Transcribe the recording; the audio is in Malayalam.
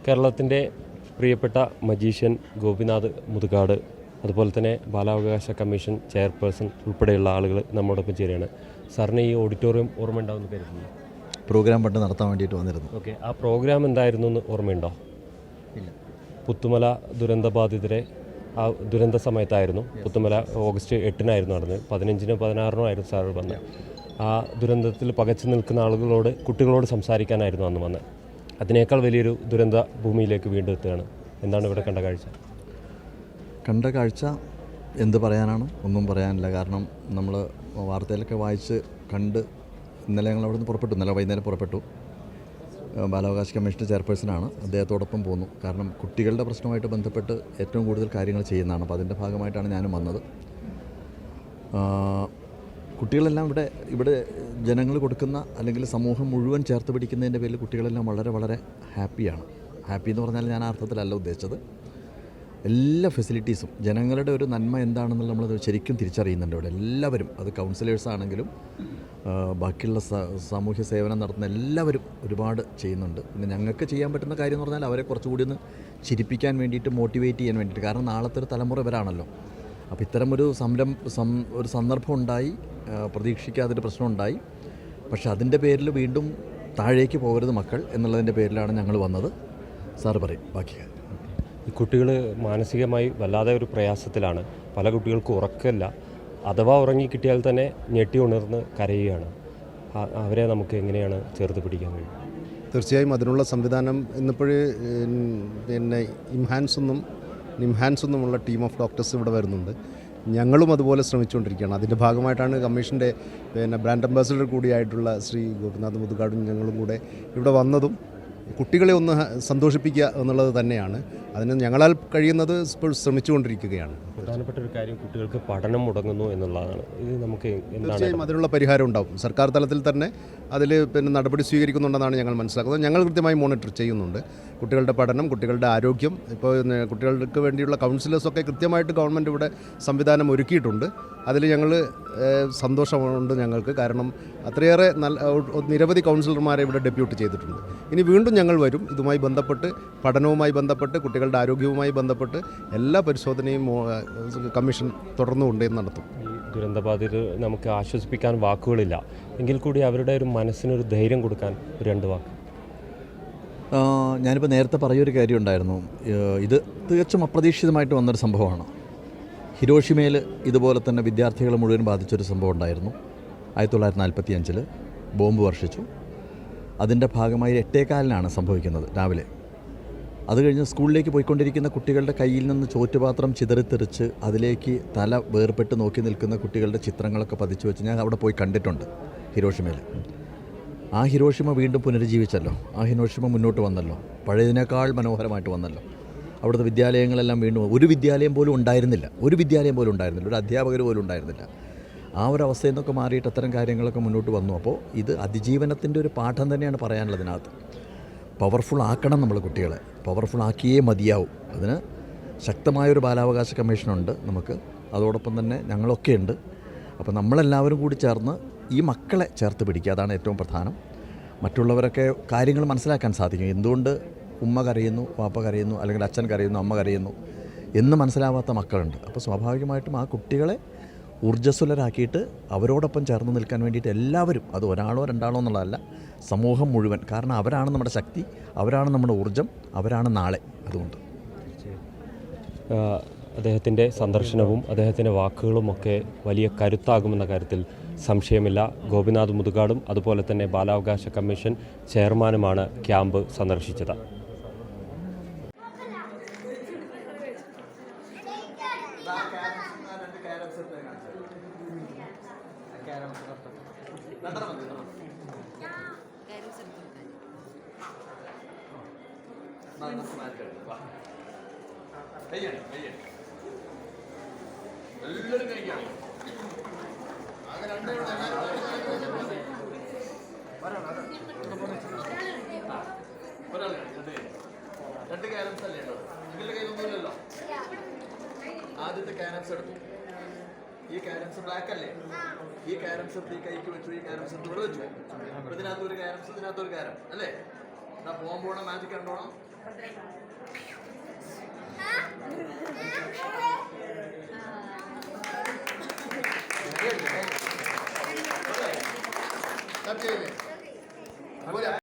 കേരളത്തിൻ്റെ പ്രിയപ്പെട്ട മജീഷ്യൻ ഗോപിനാഥ് മുതുകാട്, അതുപോലെ തന്നെ ബാലാവകാശ കമ്മീഷൻ ചെയർപേഴ്സൺ ഉൾപ്പെടെയുള്ള ആളുകൾ നമ്മോടൊപ്പം ചേരുകയാണ്. സാറിന് ഈ ഓഡിറ്റോറിയം ഓർമ്മ ഉണ്ടാവുമെന്ന് കരുതുന്നു. പ്രോഗ്രാം പണ്ട് നടത്താൻ വേണ്ടിയിട്ട് വന്നിരുന്നു. ഓക്കെ, ആ പ്രോഗ്രാം എന്തായിരുന്നു എന്ന് ഓർമ്മയുണ്ടോ? ഇല്ല. പുത്തുമല ദുരന്തബാധിതരെ ആ ദുരന്ത സമയത്തായിരുന്നു. പുത്തുമല ഓഗസ്റ്റ് 8-നായിരുന്നു നടന്നത്. 15-നോ 16-നോ ആയിരുന്നു സാർ വന്നത്. ആ ദുരന്തത്തിൽ പകച്ചു നിൽക്കുന്ന ആളുകളോട്, കുട്ടികളോട് സംസാരിക്കാനായിരുന്നു അന്ന് വന്നത്. അതിനേക്കാൾ വലിയൊരു ദുരന്ത ഭൂമിയിലേക്ക് വീണ്ടും എത്തുകയാണ്. എന്താണ് ഇവിടെ കണ്ട കാഴ്ച? കണ്ട കാഴ്ച എന്ത് പറയാനാണ്? ഒന്നും പറയാനില്ല. കാരണം നമ്മൾ വാർത്തയിലൊക്കെ വായിച്ച് കണ്ട് ഇന്നലെ ഞങ്ങൾ അവിടെ നിന്ന് പുറപ്പെട്ടു. ഇന്നലെ വൈകുന്നേരം പുറപ്പെട്ടു. ബാലാവകാശ കമ്മീഷൻ ചെയർപേഴ്സണാണ്, അദ്ദേഹത്തോടൊപ്പം പോന്നു. കാരണം കുട്ടികളുടെ പ്രശ്നവുമായിട്ട് ബന്ധപ്പെട്ട് ഏറ്റവും കൂടുതൽ കാര്യങ്ങൾ ചെയ്യുന്നതാണ്. അപ്പോൾ അതിൻ്റെ ഭാഗമായിട്ടാണ് ഞാനും വന്നത്. കുട്ടികളെല്ലാം ഇവിടെ ജനങ്ങൾ കൊടുക്കുന്ന, അല്ലെങ്കിൽ സമൂഹം മുഴുവൻ ചേർത്ത് പിടിക്കുന്നതിൻ്റെ പേരിൽ കുട്ടികളെല്ലാം വളരെ വളരെ ഹാപ്പിയാണ്. ഹാപ്പി എന്ന് പറഞ്ഞാൽ ഞാൻ ആ അർത്ഥത്തിലല്ല ഉദ്ദേശിച്ചത്. എല്ലാ ഫെസിലിറ്റീസും, ജനങ്ങളുടെ ഒരു നന്മ എന്താണെന്നുള്ള നമ്മളത് ശരിക്കും തിരിച്ചറിയുന്നുണ്ട് ഇവിടെ എല്ലാവരും. അത് കൗൺസിലേഴ്സ് ആണെങ്കിലും ബാക്കിയുള്ള സാമൂഹ്യ സേവനം നടത്തുന്ന എല്ലാവരും ഒരുപാട് ചെയ്യുന്നുണ്ട്. പിന്നെ ഞങ്ങൾക്ക് ചെയ്യാൻ പറ്റുന്ന കാര്യം എന്ന് പറഞ്ഞാൽ അവരെ കുറച്ചുകൂടി ഒന്ന് ചിരിപ്പിക്കാൻ വേണ്ടിയിട്ട്, മോട്ടിവേറ്റ് ചെയ്യാൻ വേണ്ടിയിട്ട്. കാരണം നാളത്തെ ഒരു തലമുറ ഇവരാണല്ലോ. അപ്പോൾ ഇത്തരം ഒരു ഒരു സന്ദർഭം ഉണ്ടായി, പ്രതീക്ഷിക്കാതൊരു പ്രശ്നം ഉണ്ടായി. പക്ഷേ അതിൻ്റെ പേരിൽ വീണ്ടും താഴേക്ക് പോകരുത് മക്കൾ എന്നുള്ളതിൻ്റെ പേരിലാണ് ഞങ്ങൾ വന്നത്. സാറ് പറയും ബാക്കി. ഈ കുട്ടികൾ മാനസികമായി വല്ലാതെ ഒരു പ്രയാസത്തിലാണ്. പല കുട്ടികൾക്കും ഉറക്കമില്ല. അഥവാ ഉറങ്ങിക്കിട്ടിയാൽ തന്നെ ഞെട്ടി ഉണർന്ന് കരയുകയാണ്. അവരെ നമുക്ക് എങ്ങനെയാണ് ചേർത്ത് പിടിക്കാൻ കഴിയും? തീർച്ചയായും അതിനുള്ള സംവിധാനം ഇന്നിപ്പോഴേ പിന്നെ നിംഹാൻസ് എന്നുമുള്ള ടീം ഓഫ് ഡോക്ടേഴ്സ് ഇവിടെ വരുന്നുണ്ട്. ഞങ്ങളും അതുപോലെ ശ്രമിച്ചുകൊണ്ടിരിക്കുകയാണ്. അതിൻ്റെ ഭാഗമായിട്ടാണ് കമ്മീഷൻ്റെ ബ്രാൻഡ് അംബാസിഡർ കൂടിയായിട്ടുള്ള ശ്രീ ഗോപിനാഥ് മുതുകാടും ഞങ്ങളും കൂടെ ഇവിടെ വന്നതും. കുട്ടികളെ ഒന്ന് സന്തോഷിപ്പിക്കുക എന്നുള്ളത് തന്നെയാണ്. അതിന് ഞങ്ങളാൽ കഴിയുന്നത് ഇപ്പോൾ ശ്രമിച്ചുകൊണ്ടിരിക്കുകയാണ്. പ്രധാനപ്പെട്ട ഒരു കാര്യം, കുട്ടികൾക്ക് പഠനം മുടങ്ങുന്നു എന്നുള്ളതാണ്. ഇത് നമുക്ക് തീർച്ചയായും അതിനുള്ള പരിഹാരം ഉണ്ടാവും. സർക്കാർ തലത്തിൽ തന്നെ അതിൽ നടപടി സ്വീകരിക്കുന്നുണ്ടെന്നാണ് ഞങ്ങൾ മനസ്സിലാക്കുന്നത്. ഞങ്ങൾ കൃത്യമായി മോണിറ്റർ ചെയ്യുന്നുണ്ട് കുട്ടികളുടെ പഠനം, കുട്ടികളുടെ ആരോഗ്യം. ഇപ്പോൾ കുട്ടികൾക്ക് വേണ്ടിയുള്ള കൗൺസിലേഴ്സൊക്കെ കൃത്യമായിട്ട് ഗവൺമെൻറ് ഇവിടെ സംവിധാനം ഒരുക്കിയിട്ടുണ്ട്. അതിൽ ഞങ്ങൾ സന്തോഷമുണ്ട് ഞങ്ങൾക്ക്. കാരണം അത്രയേറെ നിരവധി കൗൺസിലർമാരെ ഇവിടെ ഡെപ്യൂട്ട് ചെയ്തിട്ടുണ്ട്. ഇനി വീണ്ടും ഞങ്ങൾ വരും. ഇതുമായി ബന്ധപ്പെട്ട്, പഠനവുമായി ബന്ധപ്പെട്ട്, കുട്ടികളുടെ ആരോഗ്യവുമായി ബന്ധപ്പെട്ട് എല്ലാ പരിശോധനയും കമ്മീഷൻ തുടർന്നുകൊണ്ട് നടത്തും. ഈ ദുരന്തബാധിതർ നമുക്ക് ആശ്വസിപ്പിക്കാൻ വാക്കുകളില്ല. എങ്കിൽ കൂടി അവരുടെ ഒരു മനസ്സിനൊരു ധൈര്യം കൊടുക്കാൻ രണ്ട് വാക്ക്. ഞാനിപ്പോൾ നേരത്തെ പറയൊരു കാര്യം ഉണ്ടായിരുന്നു. ഇത് തീർച്ചയായും അപ്രതീക്ഷിതമായിട്ട് വന്നൊരു സംഭവമാണ്. ഹിരോഷിമയിൽ ഇതുപോലെ തന്നെ വിദ്യാർത്ഥികളെ മുഴുവൻ ബാധിച്ചൊരു സംഭവം ഉണ്ടായിരുന്നു. 1945 ബോംബ് വർഷിച്ചു. അതിൻ്റെ ഭാഗമായി 8:15 സംഭവിക്കുന്നത് രാവിലെ. അത് കഴിഞ്ഞ് സ്കൂളിലേക്ക് പോയിക്കൊണ്ടിരിക്കുന്ന കുട്ടികളുടെ കയ്യിൽ നിന്ന് ചോറ്റുപാത്രം ചിതറിത്തെറിച്ച് അതിലേക്ക് തല വേർപെട്ട് നോക്കി നിൽക്കുന്ന കുട്ടികളുടെ ചിത്രങ്ങളൊക്കെ പതിച്ചു വെച്ച് ഞാൻ അവിടെ പോയി കണ്ടിട്ടുണ്ട് ഹിരോഷിമയിൽ. ആ ഹിരോഷിമ വീണ്ടും പുനരുജ്ജീവിച്ചല്ലോ. ആ ഹിരോഷിമ മുന്നോട്ട് വന്നല്ലോ. പഴയതിനേക്കാൾ മനോഹരമായിട്ട് വന്നല്ലോ. അവിടുത്തെ വിദ്യാലയങ്ങളെല്ലാം വീണ്ടും, ഒരു വിദ്യാലയം പോലും ഉണ്ടായിരുന്നില്ല. ഒരു അധ്യാപകർ പോലും ഉണ്ടായിരുന്നില്ല. ആ ഒരു അവസ്ഥയിൽ നിന്നൊക്കെ മാറിയിട്ട് അത്തരം കാര്യങ്ങളൊക്കെ മുന്നോട്ട് വന്നു. അപ്പോൾ ഇത് അതിജീവനത്തിൻ്റെ ഒരു പാഠം തന്നെയാണ് പറയാനുള്ളതിനകത്ത്. പവർഫുൾ ആക്കണം നമ്മൾ കുട്ടികളെ. പവർഫുൾ ആക്കിയേ മതിയാവും. അതിന് ശക്തമായൊരു ബാലാവകാശ കമ്മീഷനുണ്ട് നമുക്ക്. അതോടൊപ്പം തന്നെ ഞങ്ങളൊക്കെ ഉണ്ട്. അപ്പോൾ നമ്മളെല്ലാവരും കൂടി ചേർന്ന് ഈ മക്കളെ ചേർത്ത് പിടിക്കുക. അതാണ് ഏറ്റവും പ്രധാനം. മറ്റുള്ളവരൊക്കെ കാര്യങ്ങൾ മനസ്സിലാക്കാൻ സാധിക്കും. എന്തുകൊണ്ട് ഉമ്മ കരയുന്നു, പാപ്പ കരയുന്നു, അല്ലെങ്കിൽ അച്ഛൻ കരയുന്നു, അമ്മ കരയുന്നു എന്ന് മനസ്സിലാവാത്ത മക്കളുണ്ട്. അപ്പോൾ സ്വാഭാവികമായിട്ടും ആ കുട്ടികളെ ഊർജ്ജസ്വലരാക്കിയിട്ട് അവരോടൊപ്പം ചേർന്ന് നിൽക്കാൻ വേണ്ടിയിട്ട് എല്ലാവരും, അത് ഒരാളോ രണ്ടാളോ എന്നുള്ളതല്ല, സമൂഹം മുഴുവൻ. കാരണം അവരാണ് നമ്മുടെ ശക്തി, അവരാണ് നമ്മുടെ ഊർജ്ജം, അവരാണ് നാളെ. അതുകൊണ്ട് അദ്ദേഹത്തിൻ്റെ സന്ദർശനവും അദ്ദേഹത്തിൻ്റെ വാക്കുകളുമൊക്കെ വലിയ കരുത്താകുമെന്ന കാര്യത്തിൽ സംശയമില്ല. ഗോപിനാഥ് മുതുകാടും അതുപോലെ തന്നെ ബാലാവകാശ കമ്മീഷൻ ചെയർമാനുമാണ് ക്യാമ്പ് സന്ദർശിച്ചത്. എല്ലാവരും കഴിക്കാം. രണ്ട് ക്യാരംസ് അല്ലേ ഉണ്ടോ? നിങ്ങളുടെ കയ്യിലൊന്നുമില്ലല്ലോ. ആദ്യത്തെ ക്യാരംസ് എടുത്തു. ഈ ക്യാരംസ് ബ്ലാക്ക് അല്ലേ? ഈ ക്യാരംസ് ഈ കൈക്ക് വെച്ചു, ഈ ക്യാരംസ് ഇവിടെ വെച്ചു. ഇതിനകത്തൊരു ക്യാരംസ്, ഇതിനകത്തൊരു ക്യാരം അല്ലേ? പോകുമ്പോഴാണ് മാജിക് കണ്ടോണം. Tap ചെയ്യില്ലേ